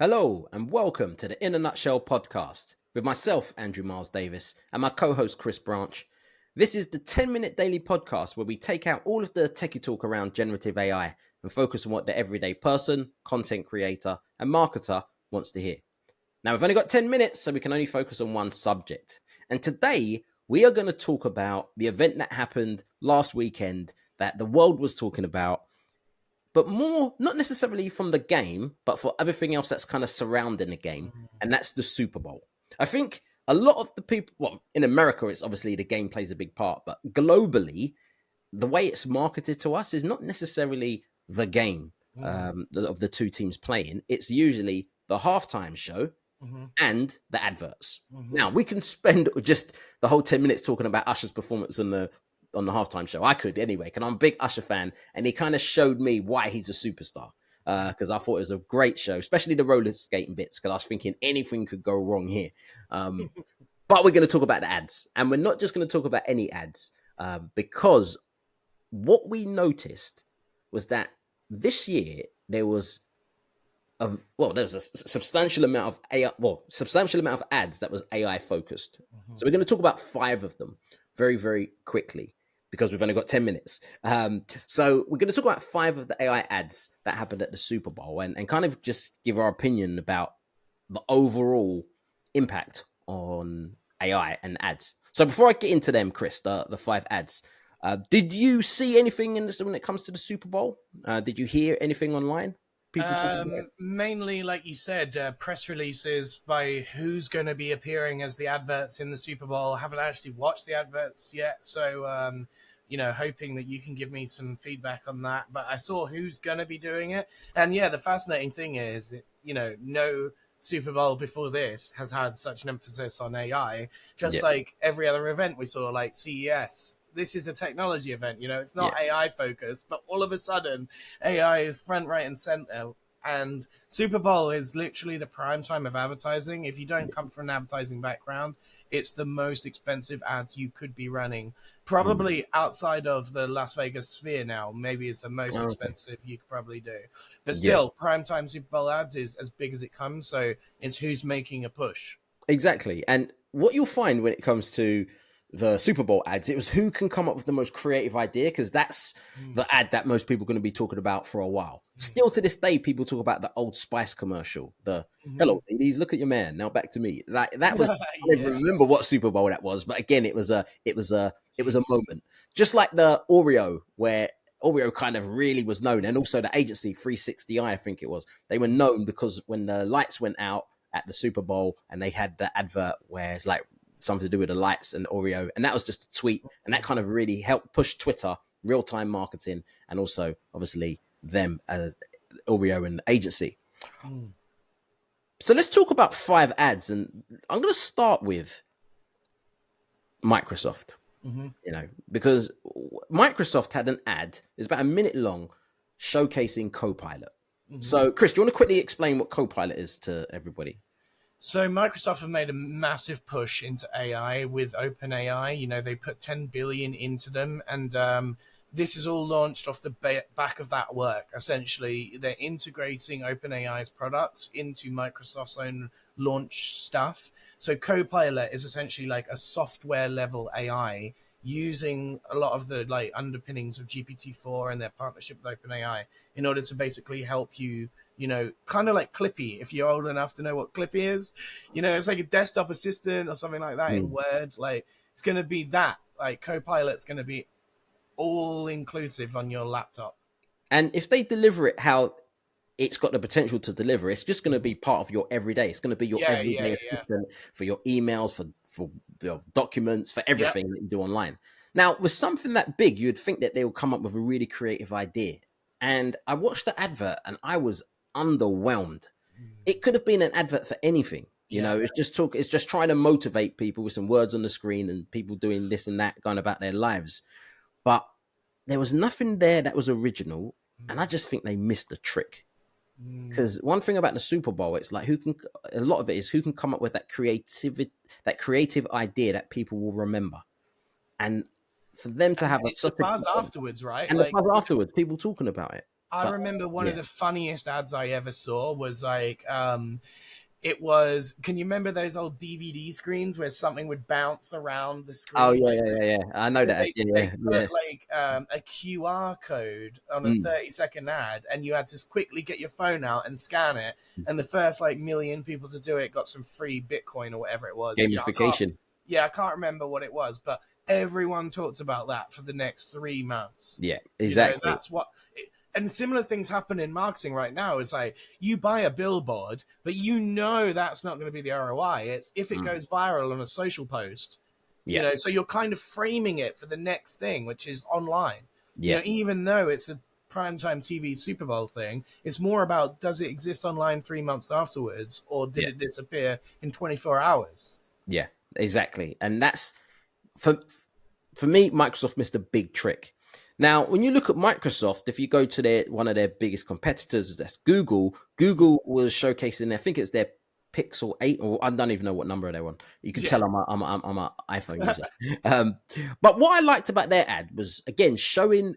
Hello and welcome to the In a Nutshell podcast with myself, Andrew Miles Davis, and my co-host, Chris Branch. This is the 10-minute daily podcast where we take out all of the techie talk around generative AI and focus on what the everyday person, content creator, and marketer wants to hear. Now, we've only got 10 minutes, so we can only focus on one subject. And today, we are going to talk about the event that happened last weekend that the world was talking about, but more not necessarily from the game, but for everything else that's kind of surrounding the game, and that's the Super Bowl. I think a lot of the people, well, in America, it's obviously the game plays a big part, but globally, the way it's marketed to us is not necessarily the game of the two teams playing. It's usually the halftime show and the adverts. Now, we can spend just the whole 10 minutes talking about Usher's performance on the halftime show. I could anyway, because I'm a big Usher fan, and he kind of showed me why he's a superstar. Because I thought it was a great show, especially the roller skating bits, because I was thinking anything could go wrong here. But we're going to talk about the ads, and we're not just going to talk about any ads, because what we noticed was that this year there was a substantial amount of ads that was AI focused. So we're going to talk about 5 of them very, very quickly, because we've only got 10 minutes. So we're going to talk about 5 of the AI ads that happened at the Super Bowl and kind of just give our opinion about the overall impact on AI and ads. So before I get into them, Chris, the 5 ads, did you see anything in this when it comes to the Super Bowl? Did you hear anything online? Mainly, like you said, press releases by who's going to be appearing as the adverts in the Super Bowl. I haven't actually watched the adverts yet, so hoping that you can give me some feedback on that. But I saw who's going to be doing it, and yeah, the fascinating thing is, no Super Bowl before this has had such an emphasis on AI. Just like every other event we saw, like CES. This is a technology event, it's not AI focused, but all of a sudden AI is front, right, and center. And Super Bowl is literally the prime time of advertising. If you don't come from an advertising background, it's the most expensive ads you could be running. Probably outside of the Las Vegas sphere now, maybe it's the most expensive you could probably do. But still, prime time Super Bowl ads is as big as it comes. So it's who's making a push. Exactly. And what you'll find when it comes to the Super Bowl ads, it was who can come up with the most creative idea, because that's the ad that most people are going to be talking about for a while. Still to this day, people talk about the Old Spice commercial, the "Hello ladies, look at your man, now back to me." Like that was, I don't even remember what Super Bowl that was, but again, it was a moment. Just like the Oreo, where Oreo kind of really was known, and also the agency 360i, I think it was. They were known because when the lights went out at the Super Bowl, and they had the advert where it's like something to do with the lights and Oreo, and that was just a tweet, and that kind of really helped push Twitter, real-time marketing, and also obviously them as Oreo and the agency. So let's talk about 5 ads, and I'm going to start with Microsoft. Because Microsoft had an ad, it's about a minute long, showcasing Copilot. So Chris, do you want to quickly explain what Copilot is to everybody? So Microsoft have made a massive push into AI with OpenAI. They put 10 billion into them, and this is all launched off the back of that work. Essentially, they're integrating OpenAI's products into Microsoft's own launch stuff. So Copilot is essentially like a software level AI using a lot of the underpinnings of GPT-4 and their partnership with OpenAI in order to basically help you, kind of like Clippy, if you're old enough to know what Clippy is. It's like a desktop assistant or something like that in Word. Like, it's going to be that. Like, Copilot's going to be all-inclusive on your laptop. And if they deliver it how it's got the potential to deliver, it's just going to be part of your everyday. It's going to be your everyday assistant for your emails, for your documents, for everything that you do online. Now, with something that big, you'd think that they would come up with a really creative idea. And I watched the advert and I was underwhelmed. It could have been an advert for anything. It's just trying to motivate people with some words on the screen and people doing this and that, going about their lives. But there was nothing there that was original. And I just think they missed the trick. Because one thing about the Super Bowl, it's like a lot of it is who can come up with that creative idea that people will remember. And for them to have it's the buzz afterwards, right? And the buzz afterwards, people talking about it. I But remember one of yeah. the funniest ads I ever saw was like, it was, can you remember those old DVD screens where something would bounce around the Oh screen? yeah. I know So that. they put Yeah. like a QR code on a Mm. 30-second ad, and you had to quickly get your phone out and scan it. And the first like million people to do it got some free Bitcoin or whatever it was. Gamification. I can't remember what it was, but everyone talked about that for the next 3 months. Yeah, exactly. That's what. And similar things happen in marketing right now. It's like you buy a billboard, but that's not going to be the ROI. It's if it goes viral on a social post, Yeah. so you're kind of framing it for the next thing, which is online. Yeah. Even though it's a primetime TV Super Bowl thing, it's more about, does it exist online 3 months afterwards, or did it disappear in 24 hours? Yeah, exactly. And that's for me, Microsoft missed a big trick. Now, when you look at Microsoft, if you go to one of their biggest competitors, that's Google. Google was showcasing, I think it's their Pixel 8, or I don't even know what number they were on. You can tell I'm an iPhone user. But what I liked about their ad was, again, showing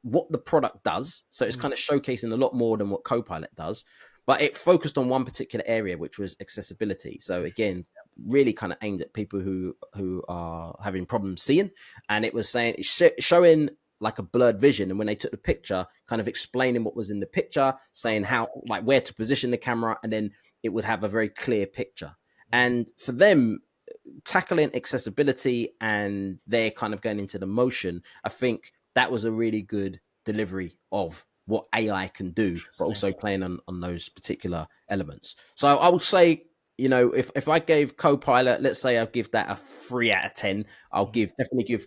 what the product does. So it's kind of showcasing a lot more than what Copilot does, but it focused on one particular area, which was accessibility. So again, really kind of aimed at people who are having problems seeing. And it was saying, it's showing like a blurred vision. And when they took the picture, kind of explaining what was in the picture, saying how, like where to position the camera, and then it would have a very clear picture. And for them, tackling accessibility and they're kind of going into the motion, I think that was a really good delivery of what AI can do, but also playing on those particular elements. So I would say, if I gave Copilot, let's say I'll give that a 3 out of 10, I'll definitely give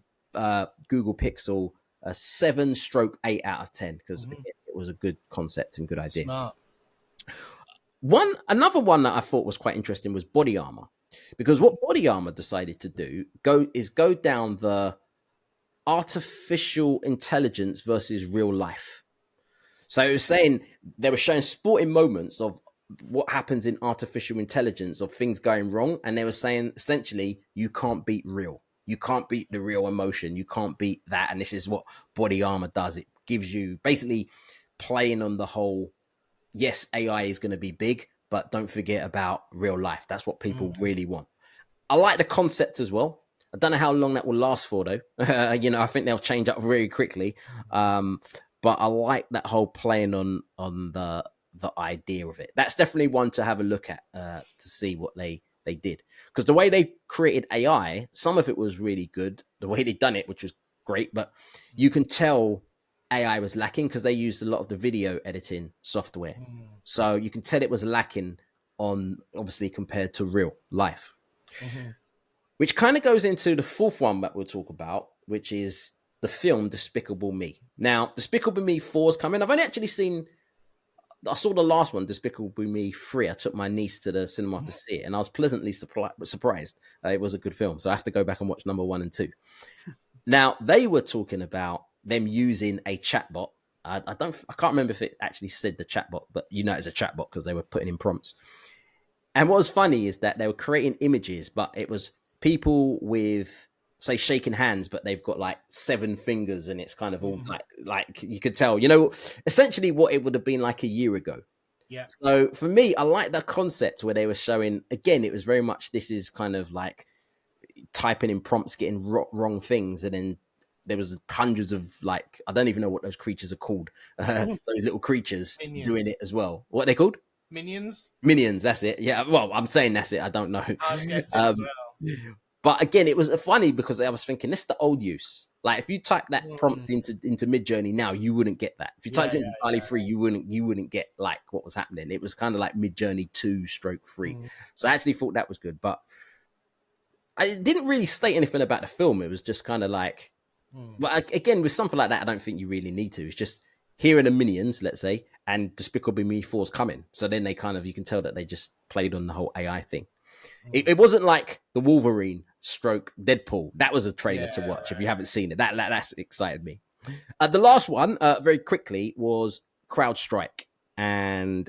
Google Pixel a 7/8 out of 10, because it was a good concept and good idea. Smart. Another one that I thought was quite interesting was body armor, because what body armor decided to do go down the artificial intelligence versus real life. So it was saying, they were showing sporting moments of what happens in artificial intelligence, of things going wrong, and they were saying essentially you can't beat real. You can't beat the real emotion. You can't beat that. And this is what body armor does. It gives you basically playing on the whole, yes, AI is going to be big, but don't forget about real life. That's what people really want. I like the concept as well. I don't know how long that will last for, though. I think they'll change up very quickly. But I like that whole playing on the idea of it. That's definitely one to have a look at, to see what they did. Because the way they created AI, some of it was really good. The way they done it, which was great, but you can tell AI was lacking because they used a lot of the video editing software. So you can tell it was lacking on, obviously, compared to real life. Which kind of goes into the fourth one that we'll talk about, which is the film Despicable Me. Now, Despicable Me 4 is coming. I saw the last one, Despicable Me 3. I took my niece to the cinema to see it, and I was pleasantly surprised. It was a good film, so I have to go back and watch number 1 and 2. Now, they were talking about them using a chatbot. I can't remember if it actually said the chatbot, but it's a chatbot because they were putting in prompts. And what was funny is that they were creating images, but it was people with, say, shaking hands, but they've got like 7 fingers, and it's kind of all like you could tell, essentially what it would have been like a year ago. Yeah. So for me, I like that concept where they were showing, again, it was very much, this is kind of like typing in prompts, getting wrong things, and then there was hundreds of, like, I don't even know what those creatures are called, those little creatures Minions. doing it as well. What are they called? Minions, that's it. Yeah, well, I'm saying that's it. I don't know. I'm guessing as well. But again, it was funny because I was thinking, this is the old use. Like, if you type that prompt into Midjourney now, you wouldn't get that. If you typed it into DALL-E 3, you wouldn't get like what was happening. It was kind of like Midjourney 2/3. So I actually thought that was good, but I didn't really state anything about the film. It was just kind of like, well, again, with something like that, I don't think you really need to. It's just, here are the Minions, let's say, and Despicable Me 4's coming. So then they kind of, you can tell that they just played on the whole AI thing. It wasn't like the Wolverine stroke Deadpool. That was a trailer to watch if you haven't seen it. That's excited me. The last one, very quickly, was CrowdStrike. And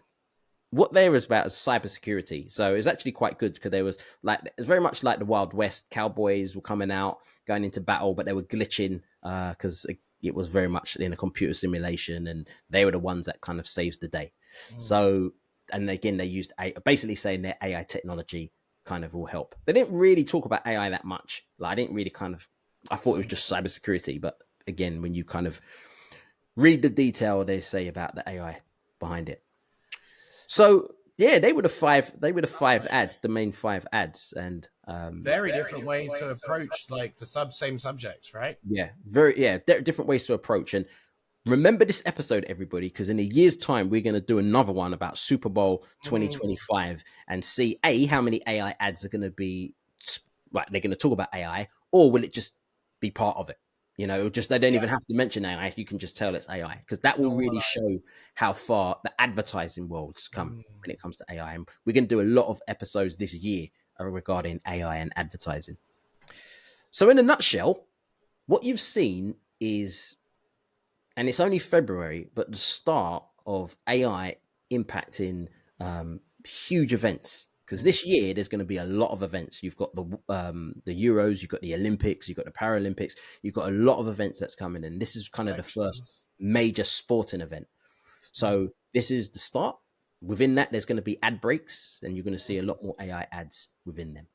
what there is about is cybersecurity. So it's actually quite good because there was it's very much like the Wild West. Cowboys were coming out, going into battle, but they were glitching because it was very much in a computer simulation, and they were the ones that kind of saves the day. Mm. So, and again, they used basically saying their AI technology kind of will help. They didn't really talk about AI that much. Like, I didn't really I thought it was just cybersecurity. But again, when you kind of read the detail, they say about the AI behind it. So yeah, they were the five ads, the main 5 ads, and very different ways to approach like the same subject, right? Yeah, different ways to approach. And remember this episode, everybody, because in a year's time, we're going to do another one about Super Bowl 2025 and see how many AI ads are going to be. Right, they're going to talk about AI, or will it just be part of it? Just they don't even have to mention AI. You can just tell it's AI, because that will really show how far the advertising world's come when it comes to AI. And we're going to do a lot of episodes this year regarding AI and advertising. So in a nutshell, what you've seen is, and it's only February, but the start of AI impacting huge events. Because this year there's going to be a lot of events. You've got the Euros, you've got the Olympics, you've got the Paralympics. You've got a lot of events that's coming in. This is kind of the first major sporting event. So this is the start. Within that, there's going to be ad breaks, and you're going to see a lot more AI ads within them.